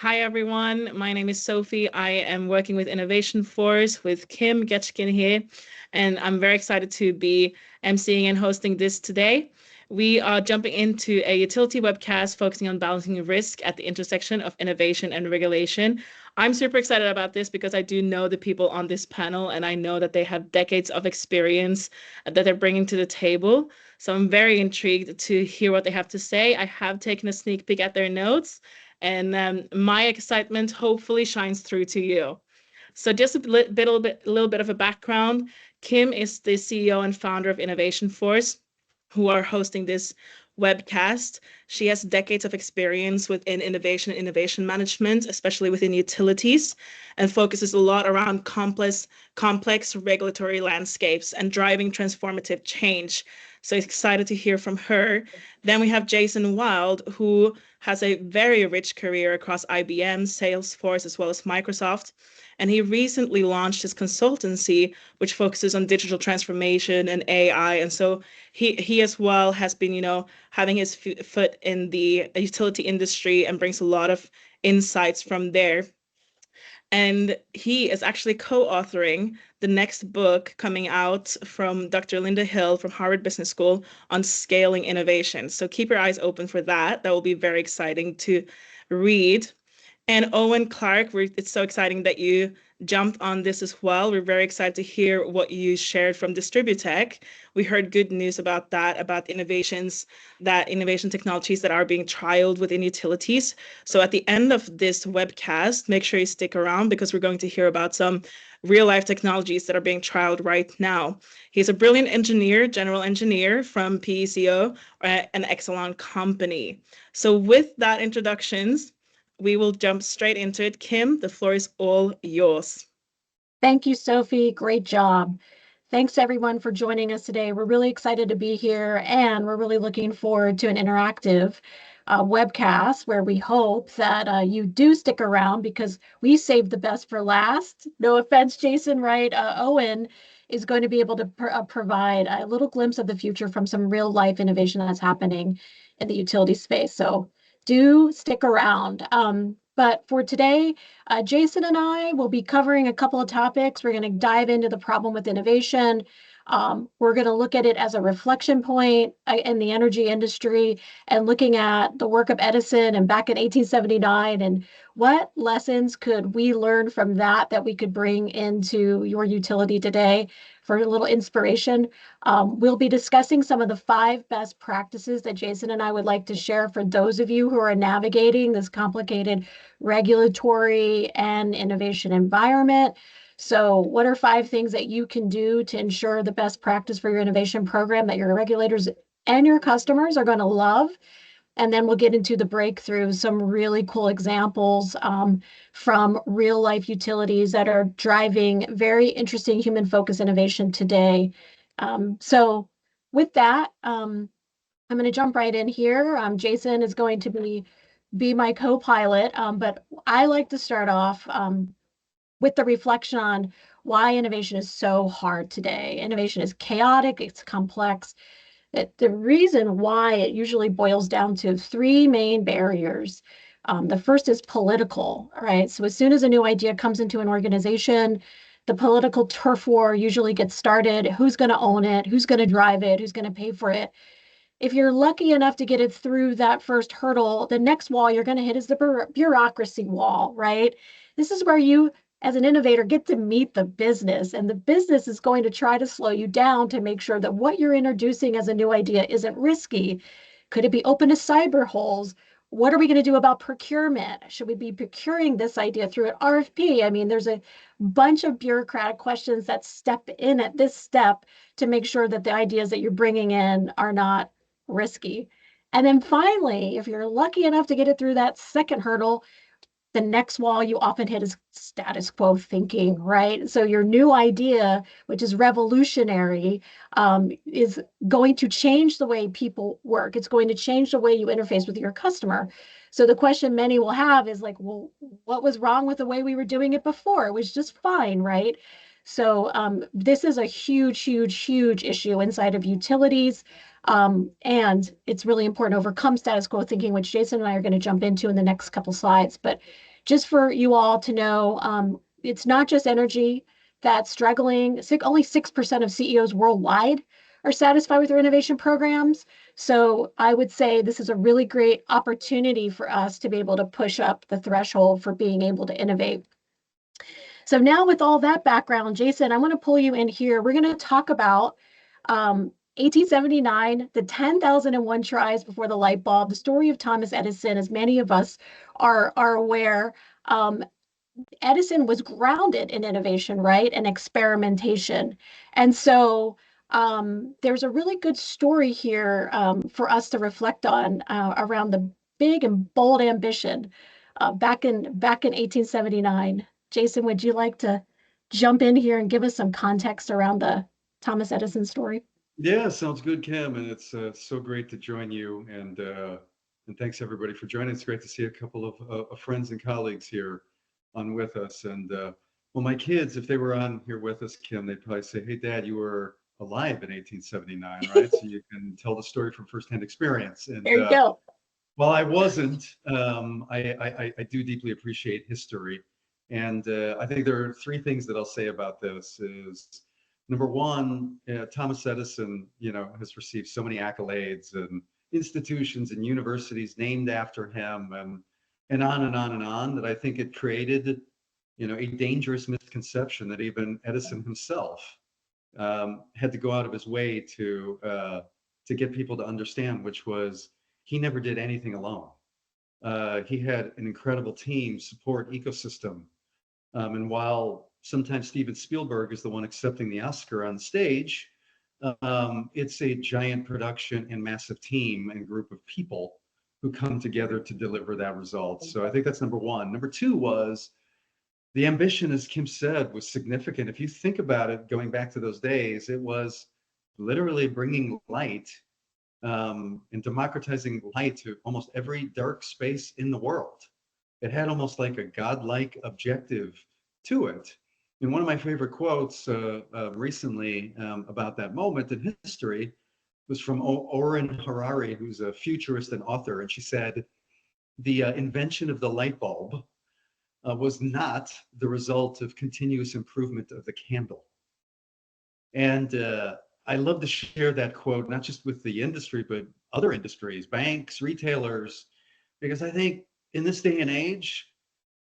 Hi, everyone. My name is Sophie. I am working with InnovationForce with Kim Getgen here, and I'm very excited to be emceeing and hosting this today. We are jumping into a utility webcast focusing on balancing risk at the intersection of innovation and regulation. I'm super excited about this because I do know the people on this panel, and I know that they have decades of experience that they're bringing to the table. So I'm very intrigued to hear what they have to say. I have taken a sneak peek at their notes, and my excitement hopefully shines through to you. So just a little bit of a background. Kim is the CEO and founder of InnovationForce, who are hosting this webcast. She has decades of experience within innovation and innovation management, especially within utilities, and focuses a lot around complex regulatory landscapes and driving transformative change. So excited to hear from her. Then we have Jason Wild, who has a very rich career across IBM, Salesforce, as well as Microsoft. And he recently launched his consultancy, which focuses on digital transformation and AI. And so he as well has been, having his foot in the utility industry and brings a lot of insights from there. And he is actually co-authoring the next book coming out from Dr. Linda Hill from Harvard Business School on scaling innovation. So keep your eyes open for that. That will be very exciting to read. And Owen Clarke, it's so exciting that you jumped on this as well. We're very excited to hear what you shared from Distributech. We heard good news about that, about innovation technologies that are being trialed within utilities. So at the end of this webcast, make sure you stick around because we're going to hear about some real life technologies that are being trialed right now. He's a brilliant engineer, general engineer from PECO, an Exelon company. So with that introductions, we will jump straight into it. Kim, the floor is all yours. Thank you, Sophie. Great job. Thanks, everyone, for joining us today. We're really excited to be here, and we're really looking forward to an interactive webcast where we hope that you do stick around because we saved the best for last. No offense, Jason, right? Owen is going to be able to provide a little glimpse of the future from some real life innovation that's happening in the utility space. So do stick around. But for today, Jason and I will be covering a couple of topics. We're going to dive into the problem with innovation. We're going to look at it as a reflection point in the energy industry and looking at the work of Edison and back in 1879 and what lessons could we learn from that we could bring into your utility today for a little inspiration. We'll be discussing some of the 5 best practices that Jason and I would like to share for those of you who are navigating this complicated regulatory and innovation environment. So what are 5 things that you can do to ensure the best practice for your innovation program that your regulators and your customers are going to love? And then we'll get into the breakthrough, some really cool examples from real life utilities that are driving very interesting human focused innovation today. So with that, I'm going to jump right in here. Jason is going to be my co-pilot, but I like to start off with the reflection on why innovation is so hard today. Innovation is chaotic, it's complex. The reason why it usually boils down to 3 main barriers. The first is political, right? So as soon as a new idea comes into an organization, the political turf war usually gets started. Who's going to own it? Who's going to drive it? Who's going to pay for it? If you're lucky enough to get it through that first hurdle, the next wall you're going to hit is the bureaucracy wall, right? This is where you, as an innovator, get to meet the business, and the business is going to try to slow you down to make sure that what you're introducing as a new idea isn't risky. Could it be open to cyber holes? What are we going to do about procurement? Should we be procuring this idea through an RFP? I mean, there's a bunch of bureaucratic questions that step in at this step to make sure that the ideas that you're bringing in are not risky. And then finally, if you're lucky enough to get it through that second hurdle, the next wall you often hit is status quo thinking, right? So your new idea, which is revolutionary, is going to change the way people work. It's going to change the way you interface with your customer. So the question many will have is like, well, what was wrong with the way we were doing it before? It was just fine, right? So this is a huge issue inside of utilities. And it's really important to overcome status quo thinking, which Jason and I are going to jump into in the next couple slides. But just for you all to know, it's not just energy that's struggling. Only 6% of CEOs worldwide are satisfied with their innovation programs. So I would say this is a really great opportunity for us to be able to push up the threshold for being able to innovate. So now with all that background, Jason, I want to pull you in here. We're going to talk about 1879, the 10,001 tries before the light bulb, the story of Thomas Edison, as many of us are aware. Edison was grounded in innovation, right, and experimentation. And so there's a really good story here for us to reflect on around the big and bold ambition back in 1879. Jason, would you like to jump in here and give us some context around the Thomas Edison story? Yeah, sounds good, Kim, and it's so great to join you, and thanks everybody for joining. It's great to see a couple of friends and colleagues here on with us. And well, my kids, if they were on here with us, Kim, they'd probably say, "Hey, Dad, you were alive in 1879, right? So you can tell the story from firsthand experience." And There you go. while I wasn't, I do deeply appreciate history, and I think there are three things that I'll say about this. Is number one, Thomas Edison, has received so many accolades and institutions and universities named after him, and on and on and on, that I think it created, a dangerous misconception that even Edison himself had to go out of his way to get people to understand, which was he never did anything alone. He had an incredible team support ecosystem. And while sometimes Steven Spielberg is the one accepting the Oscar on stage, it's a giant production and massive team and group of people who come together to deliver that result. So I think that's number one. Number two was the ambition, as Kim said, was significant. If you think about it, going back to those days, it was literally bringing light and democratizing light to almost every dark space in the world. It had almost like a godlike objective to it. And one of my favorite quotes recently about that moment in history was from Owen Clarke, who's a futurist and author. And she said, the invention of the light bulb was not the result of continuous improvement of the candle. And I love to share that quote, not just with the industry, but other industries, banks, retailers, because I think in this day and age,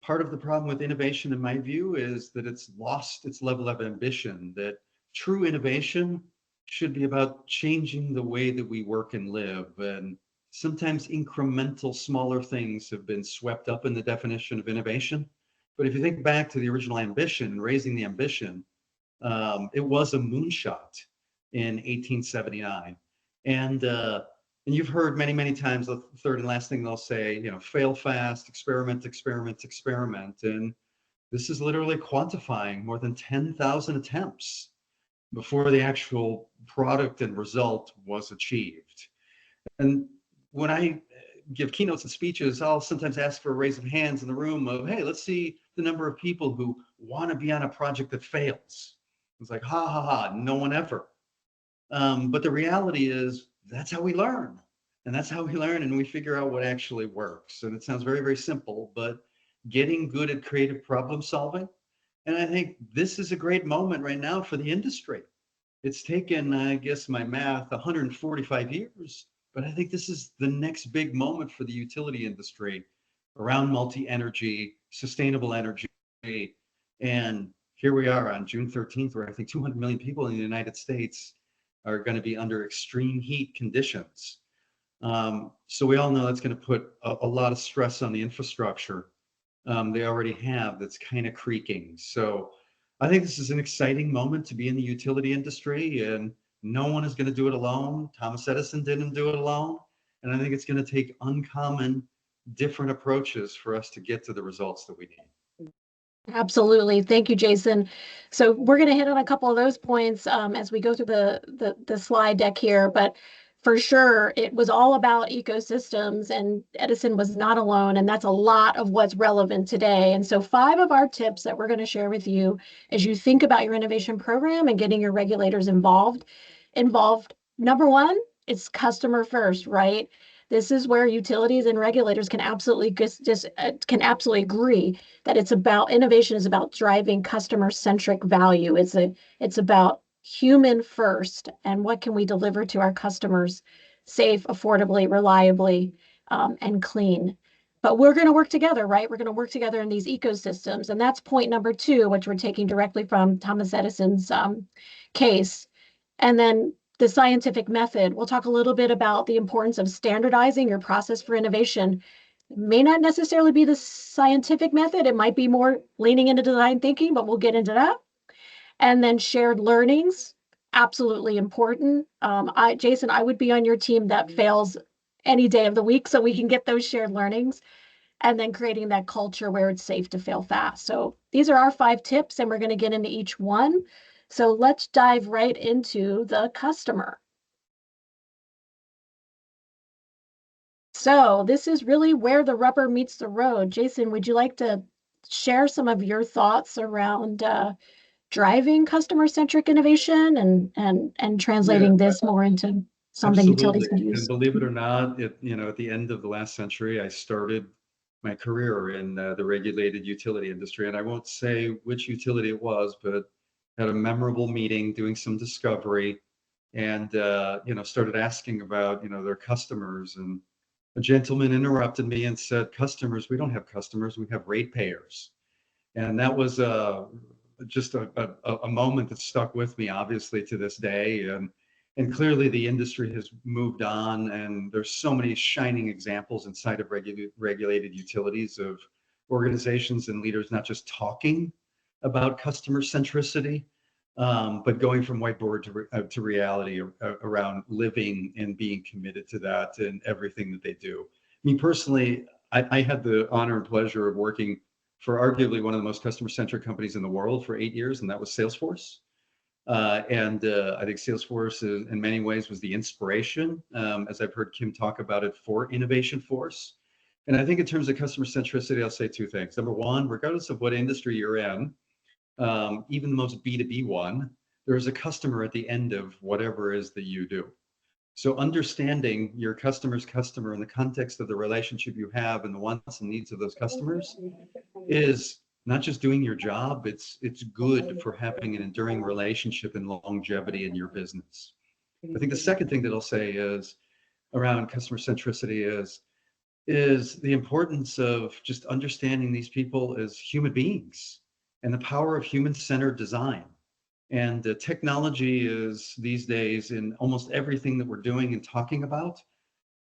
part of the problem with innovation, in my view, is that it's lost its level of ambition, that true innovation should be about changing the way that we work and live. And sometimes incremental, smaller things have been swept up in the definition of innovation. But if you think back to the original ambition, raising the ambition, it was a moonshot in 1879. And you've heard many, many times, the third and last thing they'll say, fail fast, experiment, experiment, experiment. And this is literally quantifying more than 10,000 attempts before the actual product and result was achieved. And when I give keynotes and speeches, I'll sometimes ask for a raise of hands in the room of, hey, let's see the number of people who want to be on a project that fails. It's like, ha, ha, ha, no one ever. But the reality is that's how we learn. And that's how we learn and we figure out what actually works. And it sounds very, very simple, but getting good at creative problem solving. And I think this is a great moment right now for the industry. It's taken, I guess, my math, 145 years. But I think this is the next big moment for the utility industry around multi-energy, sustainable energy. And here we are on June 13th, where I think 200 million people in the United States are going to be under extreme heat conditions. So we all know that's going to put a lot of stress on the infrastructure they already have that's kind of creaking. So I think this is an exciting moment to be in the utility industry, and no one is going to do it alone. Thomas Edison didn't do it alone. And I think it's going to take uncommon, different approaches for us to get to the results that we need. Absolutely. Thank you, Jason. So we're going to hit on a couple of those points as we go through the slide deck here. But for sure, it was all about ecosystems, and Edison was not alone. And that's a lot of what's relevant today. And so 5 of our tips that we're going to share with you as you think about your innovation program and getting your regulators involved. Number one, it's customer first, right? This is where utilities and regulators can absolutely can absolutely agree that it's about innovation is about driving customer-centric value. It's about human first and what can we deliver to our customers safe, affordably, reliably, and clean. But we're going to work together, right? We're going to work together in these ecosystems. And that's point number 2, which we're taking directly from Thomas Edison's case. And then the scientific method. We'll talk a little bit about the importance of standardizing your process for innovation. It may not necessarily be the scientific method. It might be more leaning into design thinking, but we'll get into that. And then shared learnings, absolutely important. Jason, I would be on your team that fails any day of the week so we can get those shared learnings, and then creating that culture where it's safe to fail fast. So these are our 5 tips, and we're going to get into each one. So let's dive right into the customer. So this is really where the rubber meets the road. Jason, would you like to share some of your thoughts around driving customer-centric innovation and translating this more into something utilities Absolutely. can use? And believe it or not, at the end of the last century, I started my career in the regulated utility industry. And I won't say which utility it was, but had a memorable meeting doing some discovery and, started asking about, their customers. And a gentleman interrupted me and said, customers, we don't have customers, we have ratepayers. And that was just a moment that stuck with me, obviously, to this day. And clearly the industry has moved on, and there's so many shining examples inside of regulated utilities of organizations and leaders not just talking about customer centricity, but going from whiteboard to reality around living and being committed to that in everything that they do. Me personally, I had the honor and pleasure of working for arguably one of the most customer-centric companies in the world for 8 years, and that was Salesforce. I think Salesforce in many ways was the inspiration, as I've heard Kim talk about it, for InnovationForce. And I think in terms of customer centricity, I'll say 2 things. Number one, regardless of what industry you're in, even the most B2B one, there's a customer at the end of whatever it is that you do. So understanding your customer's customer in the context of the relationship you have and the wants and needs of those customers is not just doing your job, it's good for having an enduring relationship and longevity in your business. I think the second thing that I'll say is around customer centricity is the importance of just understanding these people as human beings and the power of human-centered design. And technology is these days in almost everything that we're doing and talking about.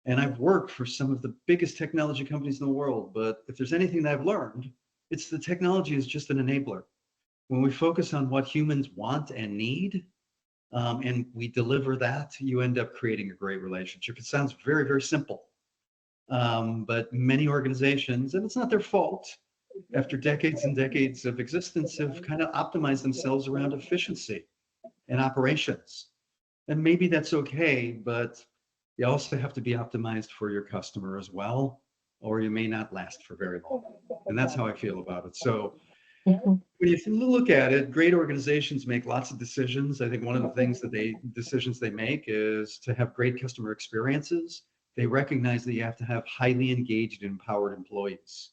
And I've worked for some of the biggest technology companies in the world, but if there's anything that I've learned, it's the technology is just an enabler. When we focus on what humans want and need, and we deliver that, you end up creating a great relationship. It sounds very, very simple, but many organizations, and it's not their fault, after decades and decades of existence, have kind of optimized themselves around efficiency and operations. And maybe that's okay, but you also have to be optimized for your customer as well, or you may not last for very long. And that's how I feel about it. So when you look at it, great organizations make lots of decisions. I think one of the decisions they make is to have great customer experiences. They recognize that you have to have highly engaged and empowered employees.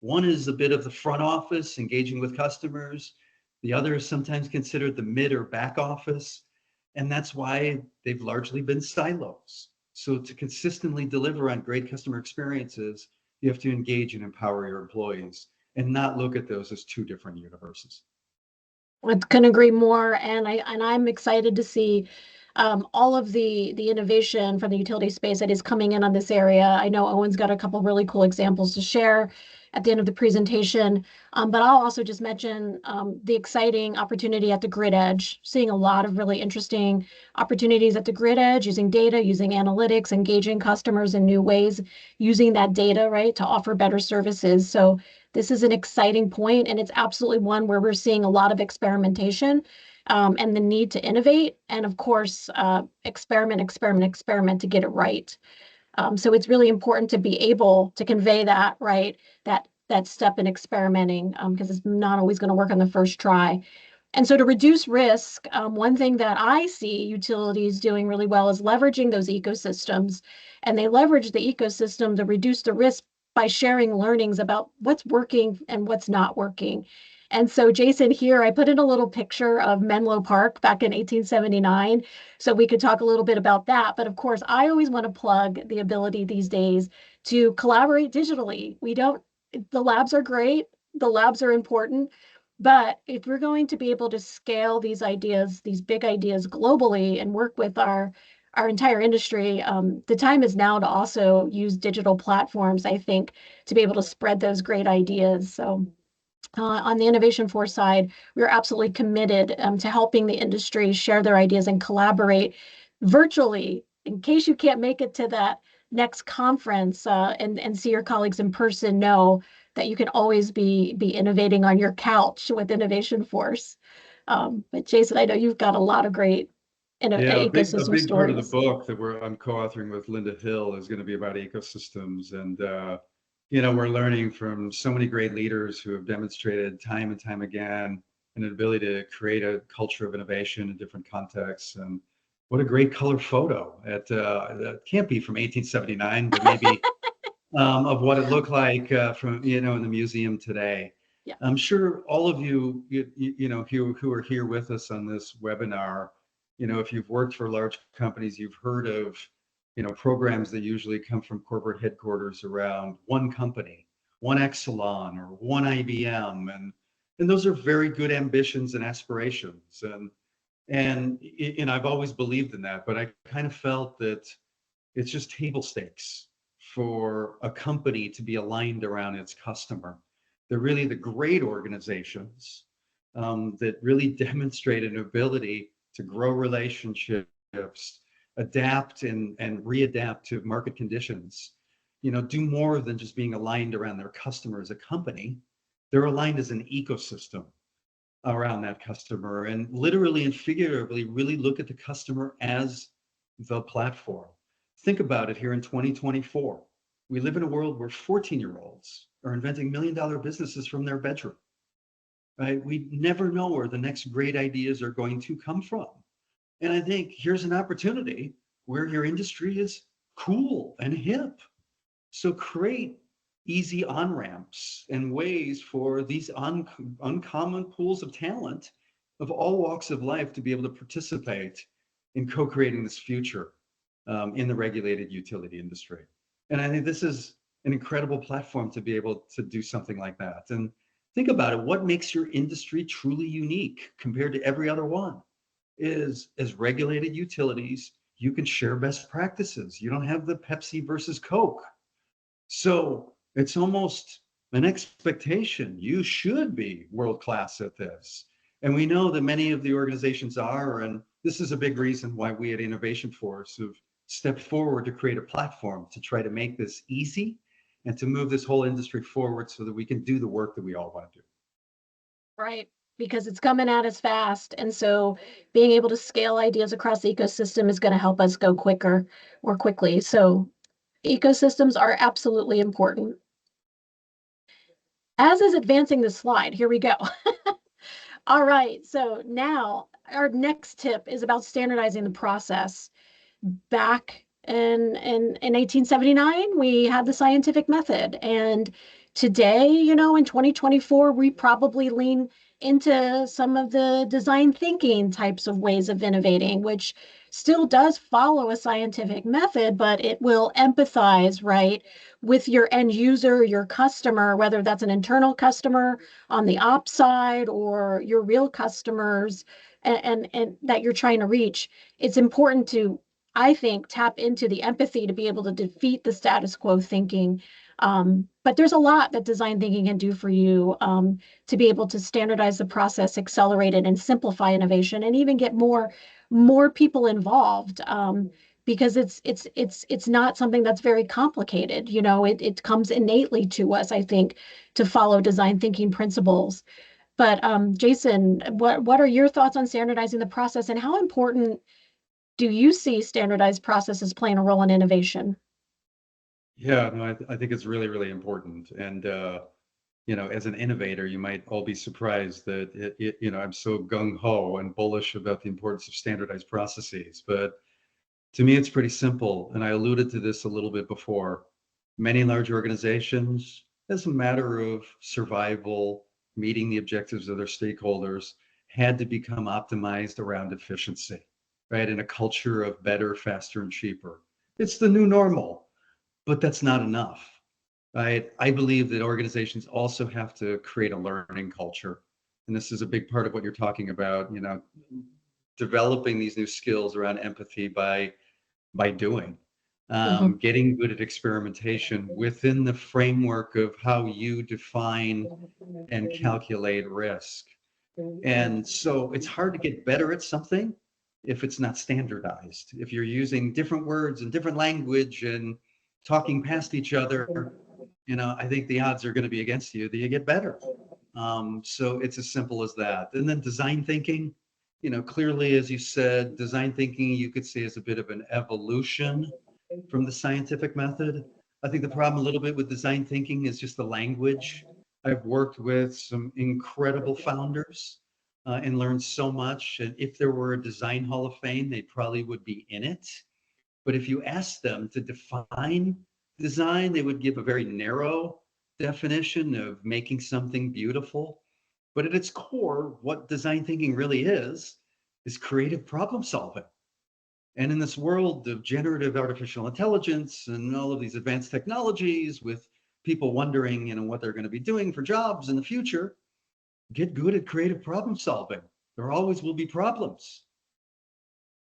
One is a bit of the front office, engaging with customers. The other is sometimes considered the mid or back office. And that's why they've largely been silos. So to consistently deliver on great customer experiences, you have to engage and empower your employees and not look at those as 2 different universes. I couldn't agree more, and I'm excited to see all of the innovation from the utility space that is coming in on this area. I know Owen's got a couple really cool examples to share at the end of the presentation, but I'll also just mention the exciting opportunity at the grid edge, seeing a lot of really interesting opportunities at the grid edge, using data, using analytics, engaging customers in new ways, using that data, right, to offer better services. So this is an exciting point, and it's absolutely one where we're seeing a lot of experimentation and the need to innovate, and of course, experiment to get it right. So it's really important to be able to convey that, right, that step in experimenting, because it's not always going to work on the first try. And so to reduce risk, one thing that I see utilities doing really well is leveraging those ecosystems. And they leverage the ecosystem to reduce the risk by sharing learnings about what's working and what's not working. And so, Jason, here I put in a little picture of Menlo Park back in 1879, so we could talk a little bit about that. But of course, I always want to plug the ability these days to collaborate digitally. We don't, the labs are great, the labs are important, but if we're going to be able to scale these ideas, these big ideas globally and work with our entire industry, the time is now to also use digital platforms, I think, to be able to spread those great ideas. So on the InnovationForce side, we're absolutely committed to helping the industry share their ideas and collaborate virtually. In case you can't make it to that next conference and see your colleagues in person, know that you can always be innovating on your couch with InnovationForce. But Jason, I know you've got a lot of great Yeah, a ecosystem big part of the stories. book that I'm co-authoring with Linda Hill is going to be about ecosystems. And, we're learning from so many great leaders who have demonstrated time and time again an ability to create a culture of innovation in different contexts. And what a great color photo that can't be from 1879, but maybe of what it looked like from, in the museum today. Yeah. I'm sure all of who are here with us on this webinar, if you've worked for large companies, you've heard of, programs that usually come from corporate headquarters around one company, one Exelon or one IBM. And those are very good ambitions and aspirations. And I've always believed in that, but I kind of felt that it's just table stakes for a company to be aligned around its customer. They're really the great organizations that really demonstrate an ability to grow relationships, adapt and readapt to market conditions, do more than just being aligned around their customer as a company. They're aligned as an ecosystem around that customer, and literally and figuratively really look at the customer as the platform. Think about it here in 2024. We live in a world where 14-year-olds are inventing million-dollar businesses from their bedroom, right? We never know where the next great ideas are going to come from. And I think here's an opportunity where your industry is cool and hip. So create easy on-ramps and ways for these uncommon pools of talent of all walks of life to be able to participate in co-creating this future in the regulated utility industry. And I think this is an incredible platform to be able to do something like that. And think about it, what makes your industry truly unique compared to every other one is, as regulated utilities, you can share best practices. You don't have the Pepsi versus Coke. So it's almost an expectation. You should be world-class at this. And we know that many of the organizations are, and this is a big reason why we at InnovationForce have stepped forward to create a platform to try to make this easy and to move this whole industry forward so that we can do the work that we all want to do. Right, because it's coming at us fast. And so being able to scale ideas across the ecosystem is going to help us go quicker, more quickly. So ecosystems are absolutely important. As is advancing the slide, here we go. All right, so now our next tip is about standardizing the process. Back in 1879, we had the scientific method. And today, in 2024, we probably lean into some of the design thinking types of ways of innovating, which still does follow a scientific method, but it will empathize, right, with your end user, your customer, whether that's an internal customer on the ops side or your real customers and that you're trying to reach. It's important to, I think, tap into the empathy to be able to defeat the status quo thinking. But there's a lot that design thinking can do for you to be able to standardize the process, accelerate it, and simplify innovation, and even get more people involved. Because it's not something that's very complicated. It comes innately to us, I think, to follow design thinking principles. But Jason, what are your thoughts on standardizing the process, and how important do you see standardized processes playing a role in innovation? Yeah, no, I think it's really, really important. And as an innovator, you might all be surprised that I'm so gung-ho and bullish about the importance of standardized processes. But to me, it's pretty simple. And I alluded to this a little bit before. Many large organizations, as a matter of survival, meeting the objectives of their stakeholders, had to become optimized around efficiency, right? In a culture of better, faster, and cheaper. It's the new normal, but that's not enough. I believe that organizations also have to create a learning culture. And this is a big part of what you're talking about, developing these new skills around empathy by doing, Mhm. getting good at experimentation within the framework of how you define and calculate risk. And so it's hard to get better at something if it's not standardized. If you're using different words and different language and talking past each other, I think the odds are going to be against you that you get better. So it's as simple as that. And then design thinking, clearly, as you said, design thinking you could say is a bit of an evolution from the scientific method. I think the problem a little bit with design thinking is just the language. I've worked with some incredible founders and learned so much. And if there were a design hall of fame, they probably would be in it. But if you ask them to define design, they would give a very narrow definition of making something beautiful. But at its core, what design thinking really is creative problem solving. And in this world of generative artificial intelligence and all of these advanced technologies, with people wondering, what they're going to be doing for jobs in the future, get good at creative problem solving. There always will be problems.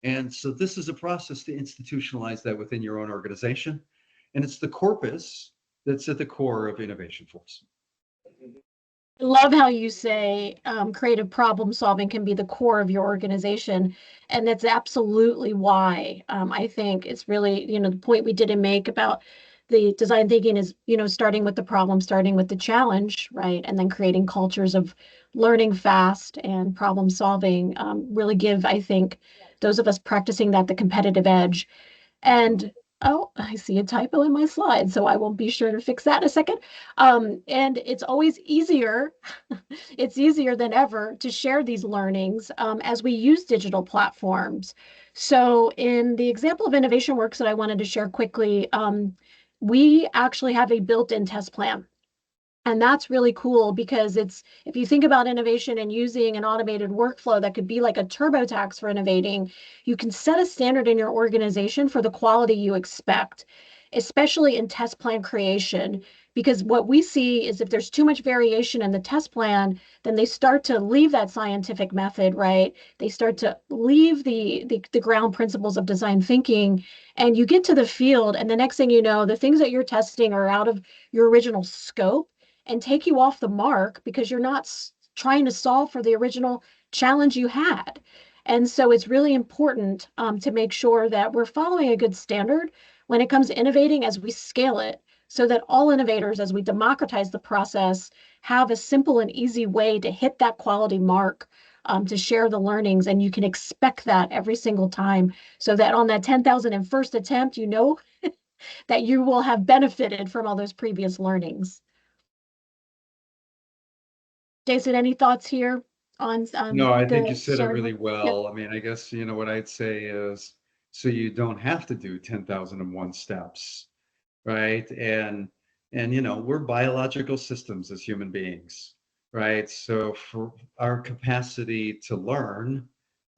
And so this is a process to institutionalize that within your own organization. And it's the corpus that's at the core of InnovationForce. I love how you say creative problem solving can be the core of your organization. And that's absolutely why I think it's really, the point we didn't make about the design thinking is, starting with the problem, starting with the challenge, right? And then creating cultures of learning fast and problem solving really give, I think, those of us practicing that the competitive edge. And oh, I see a typo in my slide, so I will be sure to fix that in a second. And it's always easier, it's easier than ever to share these learnings as we use digital platforms. So in the example of InnovationWorks that I wanted to share quickly, we actually have a built-in test plan. And that's really cool because if you think about innovation and using an automated workflow that could be like a TurboTax for innovating, you can set a standard in your organization for the quality you expect, especially in test plan creation. Because what we see is if there's too much variation in the test plan, then they start to leave that scientific method, right? They start to leave the ground principles of design thinking, and you get to the field, and the next thing you know, the things that you're testing are out of your original scope and take you off the mark because you're not trying to solve for the original challenge you had. And so it's really important to make sure that we're following a good standard when it comes to innovating as we scale it, so that all innovators, as we democratize the process, have a simple and easy way to hit that quality mark, to share the learnings. And you can expect that every single time, so that on that 10,001st attempt, that you will have benefited from all those previous learnings. Jason, any thoughts here on No, I think you the said it shared really work? Yep. well. I mean, I guess, what I'd say is so you don't have to do 10,001 steps, right? And we're biological systems as human beings, right? So for our capacity to learn,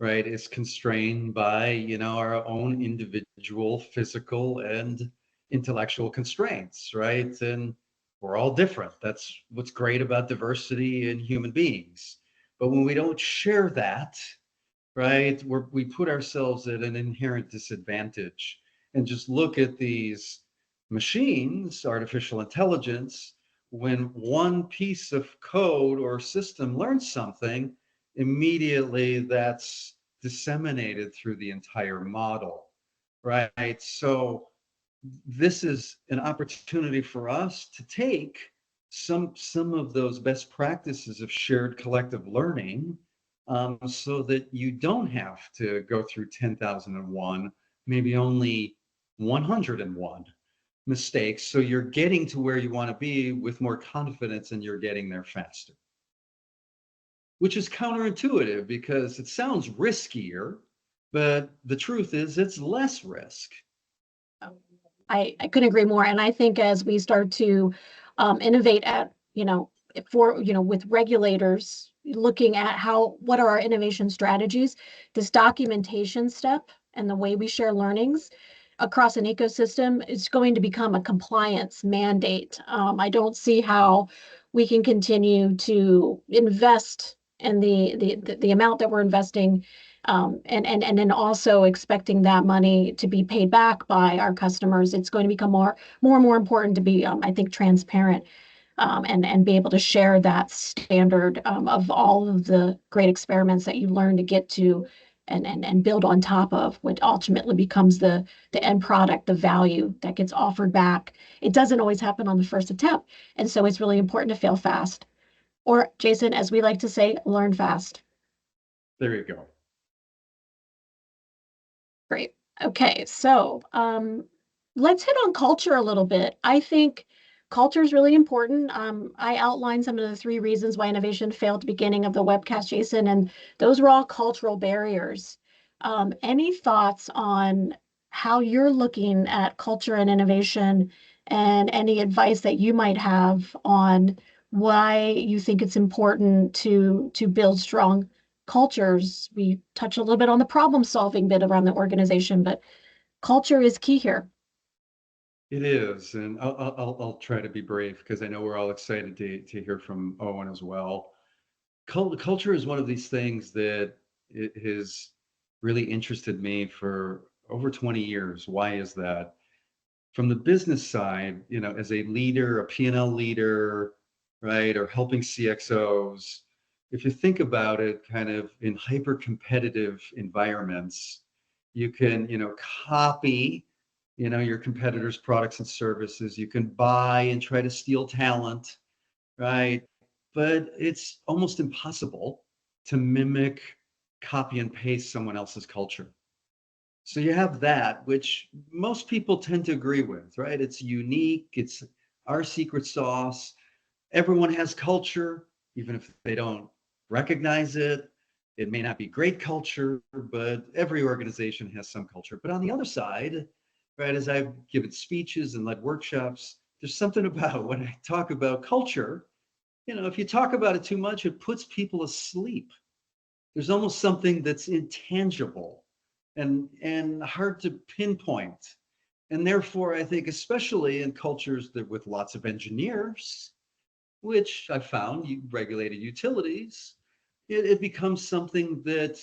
right, is constrained by, our own individual physical and intellectual constraints, right? And we're all different. That's what's great about diversity in human beings. But when we don't share that, right, we put ourselves at an inherent disadvantage. And just look at these machines, artificial intelligence, when one piece of code or system learns something, immediately that's disseminated through the entire model, right? So this is an opportunity for us to take some of those best practices of shared collective learning, so that you don't have to go through 10,001, maybe only 101, mistakes. So you're getting to where you want to be with more confidence and you're getting there faster, which is counterintuitive because it sounds riskier, but the truth is it's less risk. I couldn't agree more. And I think as we start to innovate at, with regulators looking at what are our innovation strategies, this documentation step and the way we share learnings across an ecosystem is going to become a compliance mandate. I don't see how we can continue to invest in the amount that we're investing, and then also expecting that money to be paid back by our customers. It's going to become more and more important to be, I think, transparent, and be able to share that standard, of all of the great experiments that you learn to get to and build on top of, what ultimately becomes the end product, the value that gets offered back. It doesn't always happen on the first attempt. And so it's really important to fail fast. Or, Jason, as we like to say, learn fast. There you go. Great. Okay, so let's hit on culture a little bit. I think culture is really important. I outlined some of the 3 reasons why innovation failed at the beginning of the webcast, Jason, and those were all cultural barriers. Any thoughts on how you're looking at culture and innovation, and any advice that you might have on why you think it's important to build strong cultures? We touch a little bit on the problem solving bit around the organization, but culture is key here. It is, and I'll try to be brave because I know we're all excited to hear from Owen as well. Culture is one of these things that it has really interested me for over 20 years. Why is that? From the business side, as a leader, a P&L leader, right, or helping CXOs, if you think about it, kind of in hyper competitive environments, you can, copy, your competitors' products and services. You can buy and try to steal talent, right? But it's almost impossible to mimic, copy and paste someone else's culture. So you have that, which most people tend to agree with, right? It's unique, it's our secret sauce. Everyone has culture, even if they don't recognize it. It may not be great culture, but every organization has some culture. But on the other side, right, as I've given speeches and led workshops, there's something about when I talk about culture, if you talk about it too much, it puts people asleep. There's almost something that's intangible and hard to pinpoint. And therefore, I think, especially in cultures that with lots of engineers, which I found regulated utilities, it becomes something that,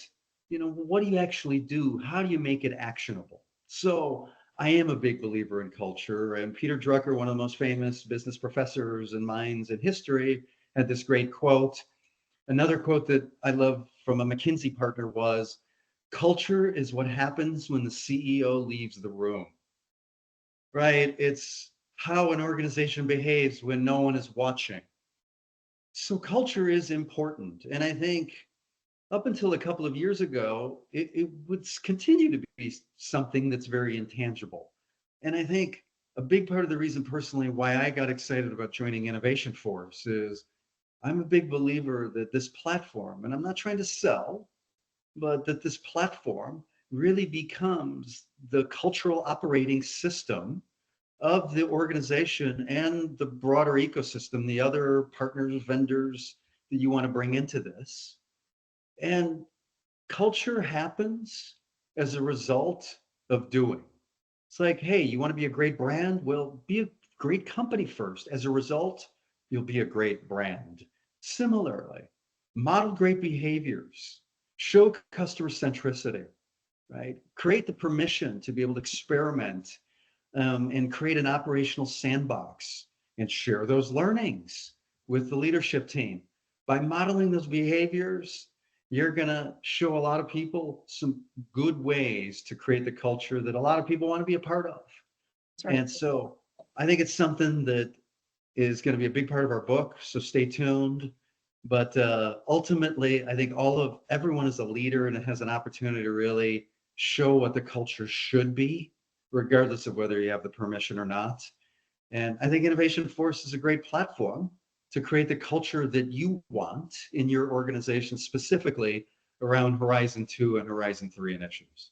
what do you actually do? How do you make it actionable? So I am a big believer in culture. And Peter Drucker, one of the most famous business professors and minds in history, had this great quote. Another quote that I love from a McKinsey partner was, culture is what happens when the CEO leaves the room, right? It's how an organization behaves when no one is watching. So culture is important. And I think up until a couple of years ago, it would continue to be something that's very intangible. And I think a big part of the reason personally why I got excited about joining InnovationForce is I'm a big believer that this platform, and I'm not trying to sell, but that this platform really becomes the cultural operating system of the organization and the broader ecosystem, the other partners, vendors that you want to bring into this. And culture happens as a result of doing. It's like, hey, you want to be a great brand? Well, be a great company first. As a result, you'll be a great brand. Similarly, model great behaviors, show customer centricity, right? Create the permission to be able to experiment, and create an operational sandbox and share those learnings with the leadership team. By modeling those behaviors, you're going to show a lot of people some good ways to create the culture that a lot of people want to be a part of. That's right. And so I think it's something that is going to be a big part of our book. So stay tuned. But ultimately, I think everyone is a leader and has an opportunity to really show what the culture should be, regardless of whether you have the permission or not. And I think InnovationForce is a great platform to create the culture that you want in your organization, specifically around Horizon 2 and Horizon 3 initiatives.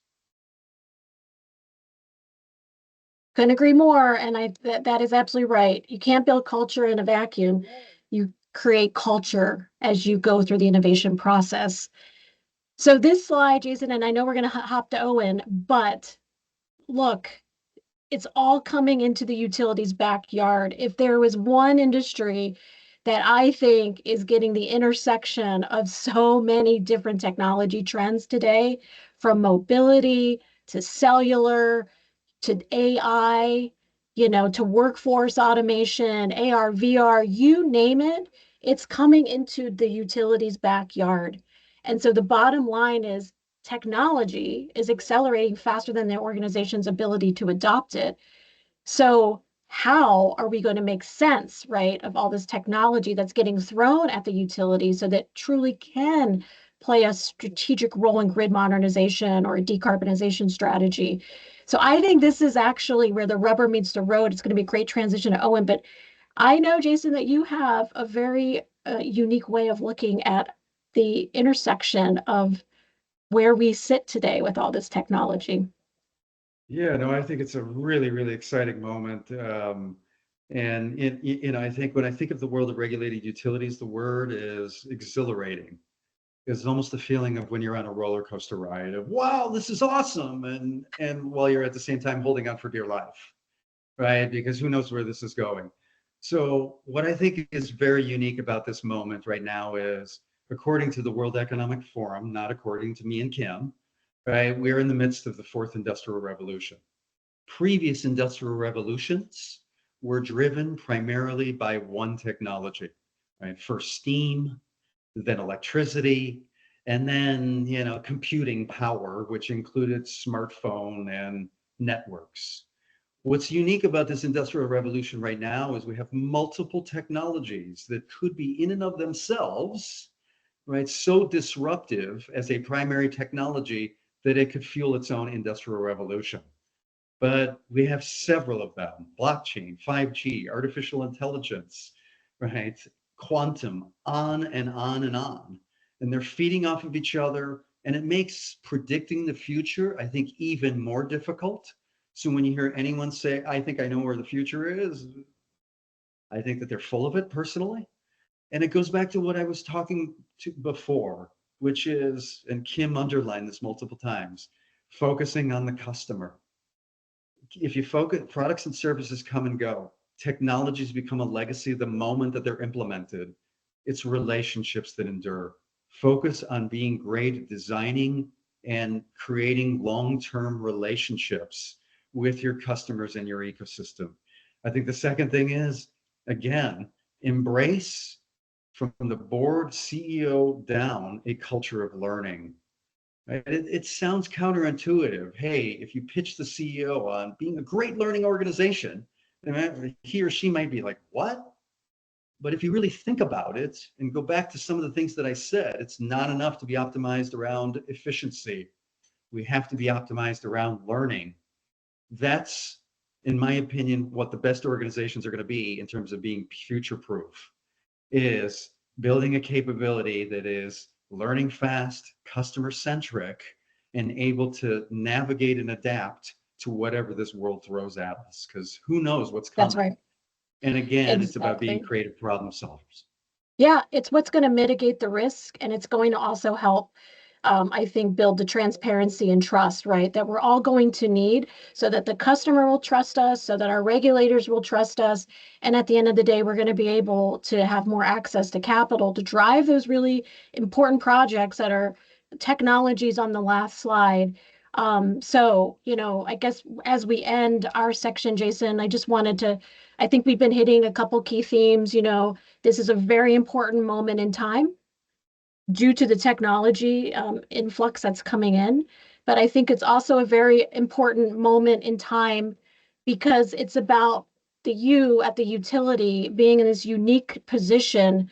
Couldn't agree more. And that is absolutely right. You can't build culture in a vacuum. You create culture as you go through the innovation process. So this slide, Jason, and I know we're going to hop to Owen, but look, it's all coming into the utilities backyard. If there was one industry that I think is getting the intersection of so many different technology trends today, from mobility to cellular to AI, to workforce automation, AR, VR, you name it, it's coming into the utilities backyard. And so the bottom line is technology is accelerating faster than their organization's ability to adopt it. So how are we going to make sense, right, of all this technology that's getting thrown at the utility so that truly can play a strategic role in grid modernization or a decarbonization strategy? So I think this is actually where the rubber meets the road. It's going to be a great transition to Owen, but I know, Jason, that you have a very unique way of looking at the intersection of where we sit today with all this technology. Yeah, no, I think it's a really, really exciting moment. And I think when I think of the world of regulated utilities, the word is exhilarating. It's almost the feeling of when you're on a roller coaster ride of, wow, this is awesome. And while you're at the same time holding on for dear life, right? Because who knows where this is going. So what I think is very unique about this moment right now is, according to the World Economic Forum, not according to me and Kim, right? We're in the midst of the fourth industrial revolution. Previous industrial revolutions were driven primarily by one technology, right? First steam, then electricity, and then, computing power, which included smartphone and networks. What's unique about this industrial revolution right now is we have multiple technologies that could be in and of themselves, right, so disruptive as a primary technology that it could fuel its own industrial revolution. But we have several of them: blockchain, 5G, artificial intelligence, right, quantum, on and on and on. And they're feeding off of each other. And it makes predicting the future, I think, even more difficult. So when you hear anyone say, I think I know where the future is, I think that they're full of it personally. And it goes back to what I was talking to before, which is, and Kim underlined this multiple times, focusing on the customer. If you focus, products and services come and go. Technologies become a legacy the moment that they're implemented. It's relationships that endure. Focus on being great at designing and creating long-term relationships with your customers and your ecosystem. I think the second thing is, again, embrace from the board CEO down a culture of learning. Right? It sounds counterintuitive. Hey, if you pitch the CEO on being a great learning organization, he or she might be like, what? But if you really think about it and go back to some of the things that I said, it's not enough to be optimized around efficiency. We have to be optimized around learning. That's, in my opinion, what the best organizations are going to be in terms of being future proof, is building a capability that is learning fast, customer centric, and able to navigate and adapt to whatever this world throws at us, because who knows what's coming. That's right. And again, Exactly. it's about being creative problem solvers. Yeah, it's what's going to mitigate the risk, and it's going to also help, I think, build the transparency and trust, right? That we're all going to need so that the customer will trust us, so that our regulators will trust us. And at the end of the day, we're going to be able to have more access to capital to drive those really important projects that are technologies on the last slide. So, I guess as we end our section, Jason, I think we've been hitting a couple key themes. This is a very important moment in time due to the technology influx that's coming in. But I think it's also a very important moment in time because it's about you at the utility being in this unique position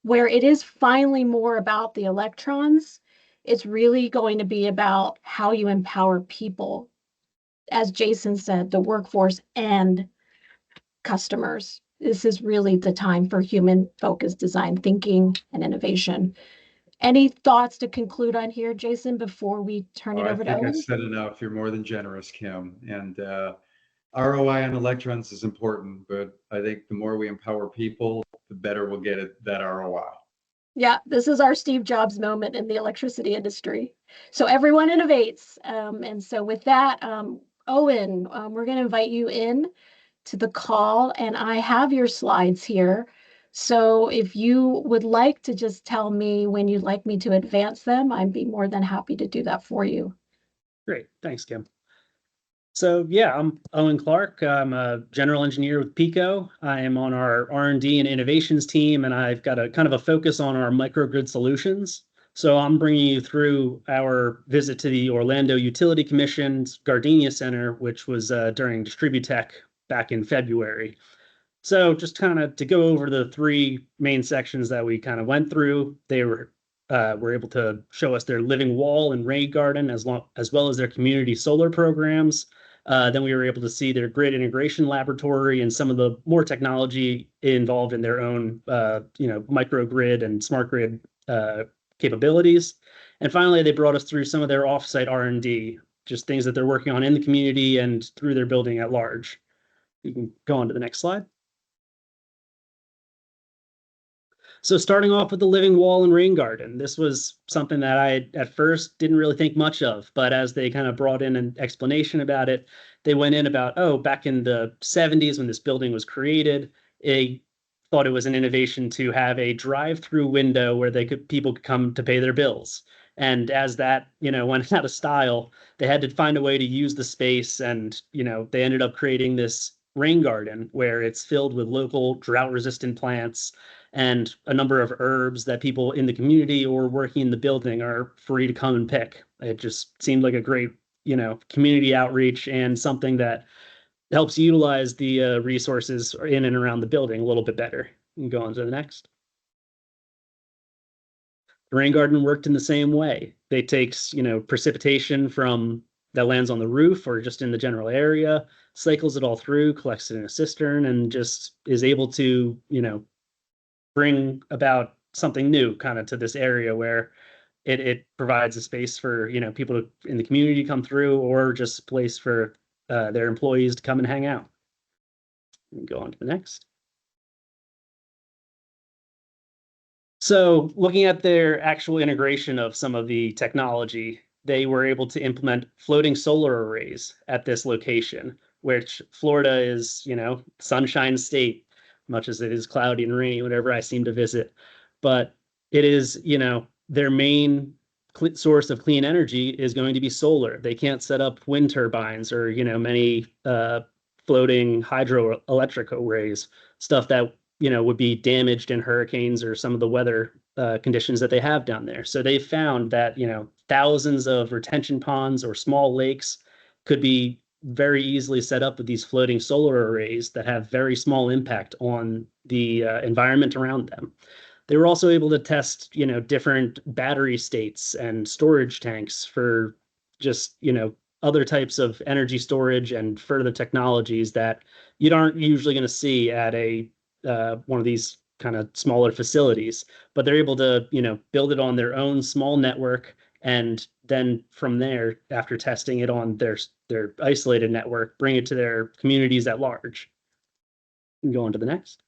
where it is finally more about the electrons. It's really going to be about how you empower people. As Jason said, the workforce and customers. This is really the time for human-focused design thinking and innovation. Any thoughts to conclude on here, Jason, before we turn it I over to think I Owen? said enough. You're more than generous, Kim. And ROI on electrons is important, but I think the more we empower people, the better we'll get that ROI. Yeah, this is our Steve Jobs moment in the electricity industry. So everyone innovates. And so with that, Owen, we're going to invite you in to the call, and I have your slides here. So if you would like to just tell me when you'd like me to advance them, I'd be more than happy to do that for you. Great. Thanks, Kim. So yeah, I'm Owen Clarke. I'm a general engineer with PECO. I am on our R&D and innovations team, and I've got a kind of a focus on our microgrid solutions. So I'm bringing you through our visit to the Orlando Utility Commission's Gardenia Center, which was during Distributech back in February. So just kind of to go over the three main sections that we kind of went through, they were able to show us their living wall and rain garden as well as their community solar programs. Then we were able to see their grid integration laboratory and some of the more technology involved in their own, microgrid and smart grid capabilities. And finally, they brought us through some of their offsite R&D, just things that they're working on in the community and through their building at large. You can go on to the next slide. So starting off with the living wall and rain garden, this was something that I at first didn't really think much of, but as they kind of brought in an explanation about it, they went in about, back in the 70s when this building was created, they thought it was an innovation to have a drive-through window where people could come to pay their bills. And as that, went out of style, they had to find a way to use the space, and, they ended up creating this rain garden where it's filled with local drought-resistant plants and a number of herbs that people in the community or working in the building are free to come and pick. It just seemed like a great, community outreach and something that helps utilize the resources in and around the building a little bit better. You can go on to the next. The rain garden worked in the same way. They takes, precipitation from that lands on the roof or just in the general area, cycles it all through, collects it in a cistern, and just is able to, bring about something new kind of to this area where it provides a space for people in the community to come through, or just a place for their employees to come and hang out. And go on to the next. So looking at their actual integration of some of the technology, they were able to implement floating solar arrays at this location, which Florida is, sunshine state, much as it is cloudy and rainy whenever I seem to visit. But it is, their main source of clean energy is going to be solar. They can't set up wind turbines or, many floating hydroelectric arrays, stuff that, would be damaged in hurricanes or some of the weather conditions that they have down there. So they found that, thousands of retention ponds or small lakes could be very easily set up with these floating solar arrays that have very small impact on the environment around them. They were also able to test, different battery states and storage tanks for just, other types of energy storage and further technologies that you aren't usually going to see at a one of these kind of smaller facilities. But they're able to, build it on their own small network, and then from there, after testing it on their isolated network, bring it to their communities at large. And go on to the next.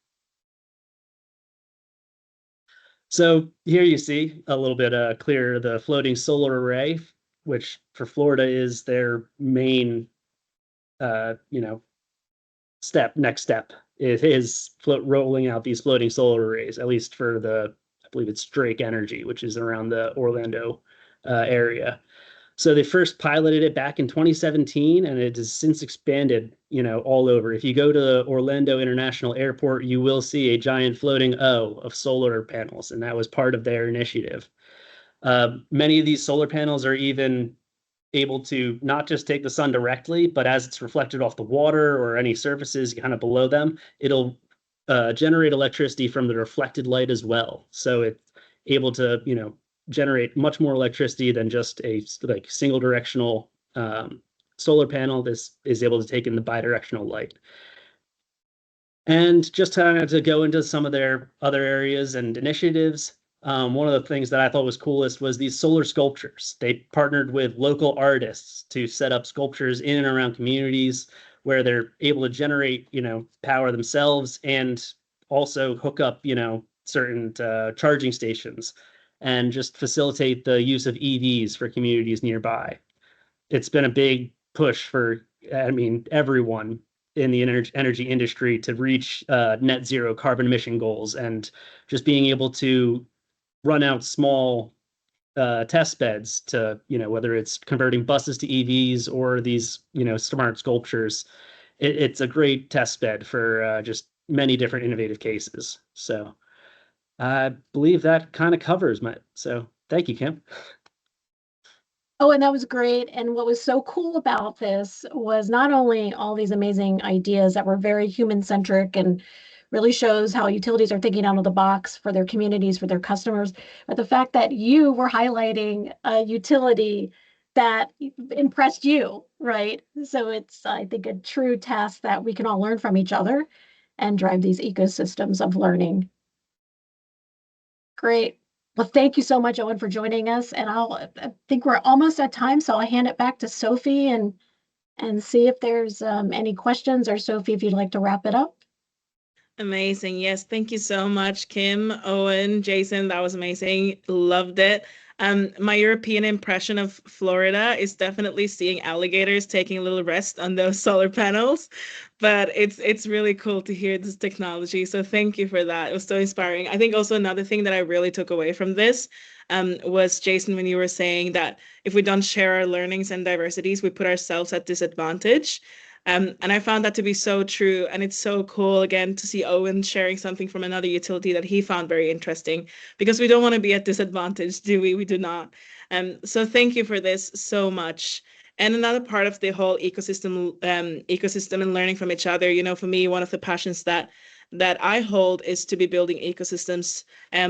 So here you see a little bit clearer the floating solar array, which for Florida is their main, next step. It is rolling out these floating solar arrays, at least for I believe it's Drake Energy, which is around the Orlando area. So they first piloted it back in 2017, and it has since expanded, all over. If you go to the Orlando International Airport, you will see a giant floating O of solar panels, and that was part of their initiative. Many of these solar panels are even able to not just take the sun directly, but as it's reflected off the water or any surfaces kind of below them, it'll generate electricity from the reflected light as well. So it's able to, generate much more electricity than just a single directional solar panel. This is able to take in the bidirectional light. And just to go into some of their other areas and initiatives, one of the things that I thought was coolest was these solar sculptures. They partnered with local artists to set up sculptures in and around communities where they're able to generate, power themselves and also hook up, certain charging stations and just facilitate the use of EVs for communities nearby. It's been a big push for, everyone in the energy industry to reach net zero carbon emission goals, and just being able to run out small test beds to, whether it's converting buses to EVs or these, smart sculptures, it's a great test bed for just many different innovative cases. So I believe that kind of covers so thank you, Kim. Oh, and that was great. And what was so cool about this was not only all these amazing ideas that were very human-centric and really shows how utilities are thinking out of the box for their communities, for their customers, but the fact that you were highlighting a utility that impressed you, right? So it's, I think, a true test that we can all learn from each other and drive these ecosystems of learning. Great. Well, thank you so much, Owen, for joining us. And I think we're almost at time, so I'll hand it back to Sophie and see if there's any questions, or Sophie, if you'd like to wrap it up. Amazing. Yes, thank you so much, Kim, Owen, Jason. That was amazing. Loved it. My European impression of Florida is definitely seeing alligators taking a little rest on those solar panels, but it's really cool to hear this technology. So thank you for that. It was so inspiring. I think also another thing that I really took away from this was, Jason, when you were saying that if we don't share our learnings and diversities, we put ourselves at disadvantage. And I found that to be so true. And it's so cool, again, to see Owen sharing something from another utility that he found very interesting, because we don't want to be at disadvantage, do we? We do not. So thank you for this so much. And another part of the whole ecosystem and learning from each other, for me, one of the passions that I hold is to be building ecosystems.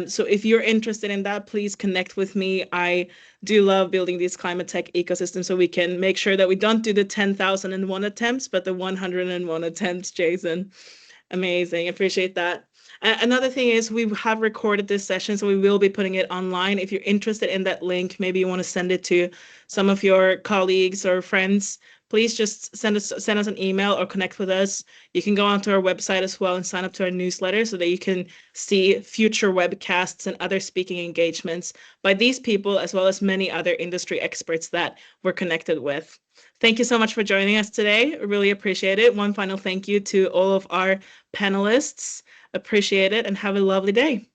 So if you're interested in that, please connect with me. I do love building these climate tech ecosystems, so we can make sure that we don't do the 10,001 attempts, but the 101 attempts, Jason. Amazing. Appreciate that. Another thing is, we have recorded this session, so we will be putting it online. If you're interested in that link, maybe you want to send it to some of your colleagues or friends, please just send us an email or connect with us. You can go onto our website as well and sign up to our newsletter so that you can see future webcasts and other speaking engagements by these people, as well as many other industry experts that we're connected with. Thank you so much for joining us today. I really appreciate it. One final thank you to all of our panelists. Appreciate it, and have a lovely day.